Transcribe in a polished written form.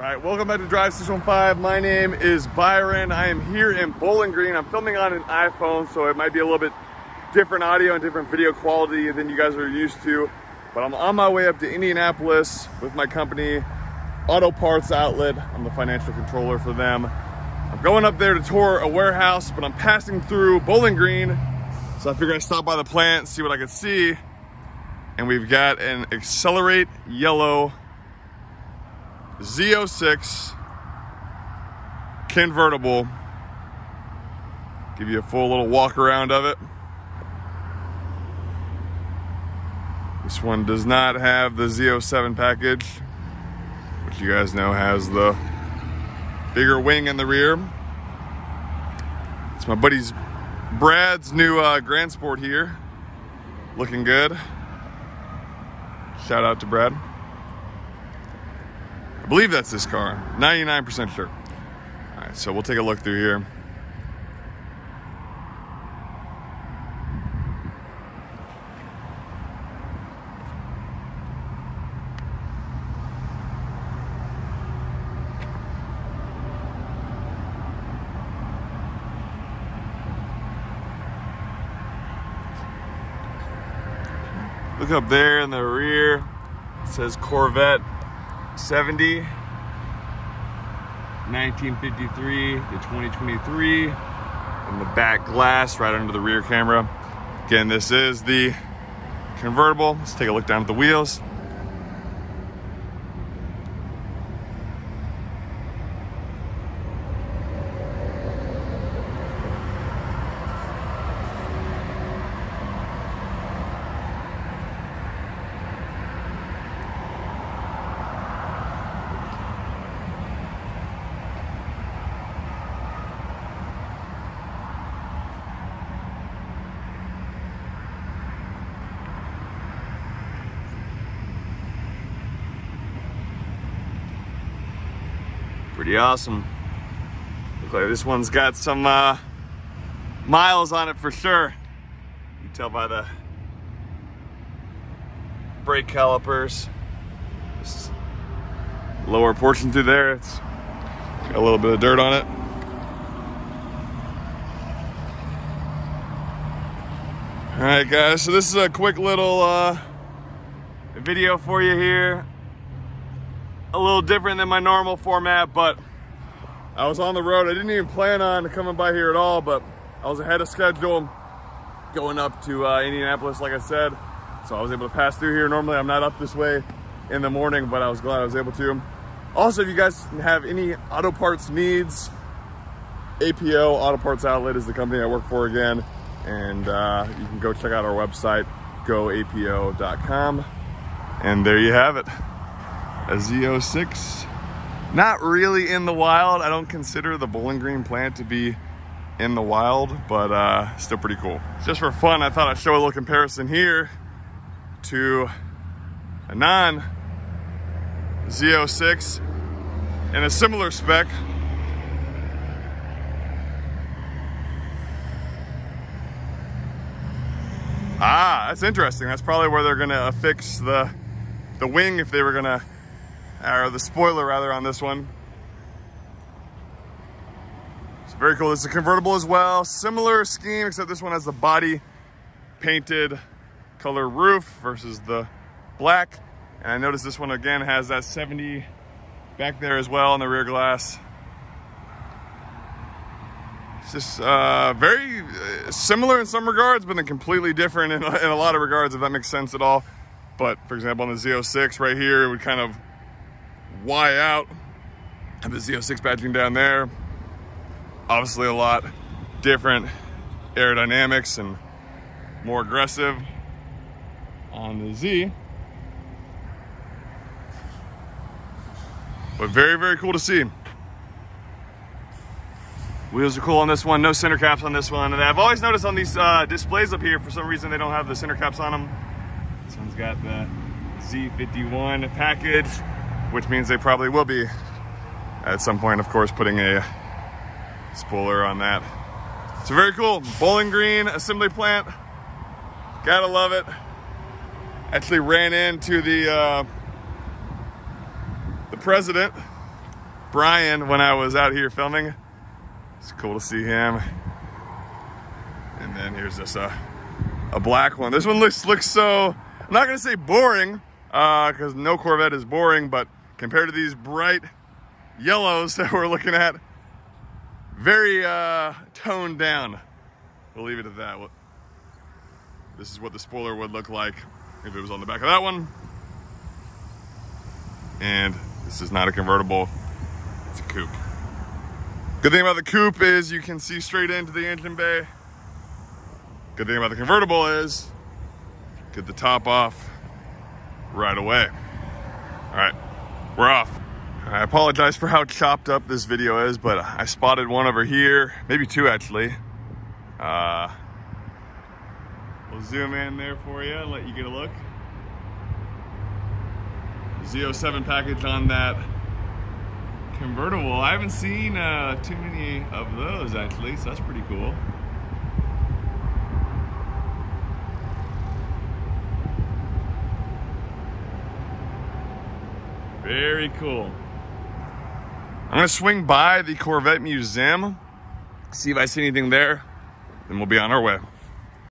Alright, welcome back to Drive 615. My name is Byron. I am here in Bowling Green. I'm filming on an iPhone, so it might be a little bit different audio and different video quality than you guys are used to. But I'm on my way up to Indianapolis with my company, Auto Parts Outlet. I'm the financial controller for them. I'm going up there to tour a warehouse, but I'm passing through Bowling Green. So I figured I'd stop by the plant, see what I could see. And we've got an Accelerate yellow Z06 convertible. Give you a full little walk around of it. This one does not have the Z07 package, which you guys know has the bigger wing in the rear. It's my buddy's Brad's new Grand Sport here. Looking good. Shout out to Brad. I believe that's this car, 99% sure. All right, so we'll take a look through here. Look up there in the rear, it says Corvette 70, 1953 to 2023, and the back glass right under the rear camera. Again, this is the convertible. Let's take a look down at the wheels. Pretty awesome. Looks like this one's got some miles on it for sure. You can tell by the brake calipers. This lower portion through there, it's got a little bit of dirt on it. All right, guys, so this is a quick little video for you here. A little different than my normal format, but I was on the road. I didn't even plan on coming by here at all, but I was ahead of schedule going up to Indianapolis, like I said. So I was able to pass through here. Normally I'm not up this way in the morning, but I was glad I was able to. Also, if you guys have any auto parts needs, APO, Auto Parts Outlet, is the company I work for again. And you can go check out our website, goapo.com. And there you have it. A Z06, not really in the wild. I don't consider the Bowling Green plant to be in the wild, but still pretty cool. Just for fun, I thought I'd show a little comparison here to a non-Z06 in a similar spec. Ah, that's interesting. That's probably where they're gonna affix the wing if they were gonna, or the spoiler rather, on this one. It's very cool. This is a convertible as well. Similar scheme, except this one has the body painted color roof versus the black. And I noticed this one again has that 70 back there as well on the rear glass. It's just very similar in some regards, but then completely different in a lot of regards, if that makes sense at all. But for example, on the Z06 right here, it would kind of Y out, have the Z06 badging down there. Obviously a lot different aerodynamics and more aggressive on the Z. But very, very cool to see. Wheels are cool on this one, no center caps on this one. And I've always noticed on these displays up here, for some reason they don't have the center caps on them. This one's got the Z51 package, which means they probably will be at some point, of course, putting a spoiler on that. So very cool. Bowling Green assembly plant. Gotta love it. Actually ran into the president Brian when I was out here filming. It's cool to see him. And then here's this a black one. This one looks so, I'm not gonna say boring, because no Corvette is boring, but compared to these bright yellows that we're looking at, very toned down. We'll leave it at that. This is what the spoiler would look like if it was on the back of that one. And this is not a convertible, it's a coupe. Good thing about the coupe is you can see straight into the engine bay. Good thing about the convertible is get the top off right away. All right, we're off. I apologize for how chopped up this video is, but I spotted one over here, maybe two actually. We'll zoom in there for you and let you get a look. Z07 package on that convertible. I haven't seen too many of those actually, so that's pretty cool. Very cool. I'm gonna swing by the Corvette Museum, see if I see anything there, then we'll be on our way.